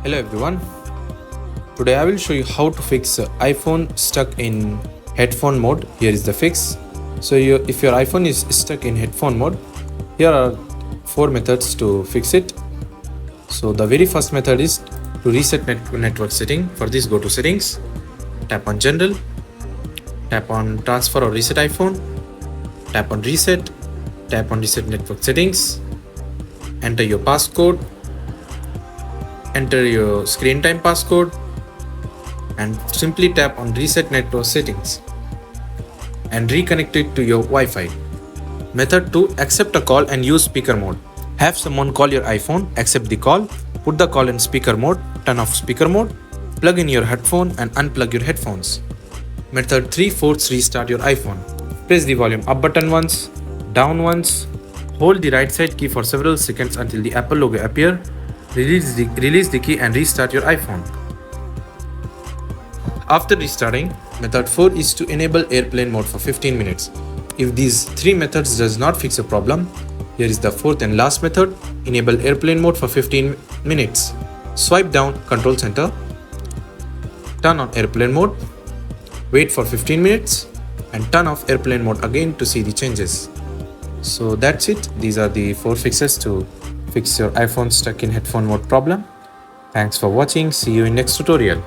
Hello everyone. Today I will show you how to fix iPhone stuck in headphone mode. Here is the fix. So if your iPhone is stuck in headphone mode, here are 4 methods to fix it. So the very first method is to reset network setting. For this, go to settings, tap on general, tap on transfer or reset iPhone, tap on reset network settings, enter your passcode, enter your screen time passcode, and simply tap on reset network settings and reconnect it to your Wi-Fi. Method 2, accept a call and use speaker mode. Have someone call your iPhone, accept the call, put the call in speaker mode, turn off speaker mode, plug in your headphone and unplug your headphones. Method 3, force restart your iPhone. Press the volume up button once, down once, hold the right side key for several seconds until the Apple logo appears. Release the key and restart your iPhone. After restarting, method 4 is to enable airplane mode for 15 minutes. If these 3 methods does not fix a problem, here is the fourth and last method, enable airplane mode for 15 minutes. Swipe down control center, turn on airplane mode, wait for 15 minutes and turn off airplane mode again to see the changes. So that's it. These are the 4 fixes to fix your iPhone stuck in headphone mode problem. Thanks for watching. See you in next tutorial.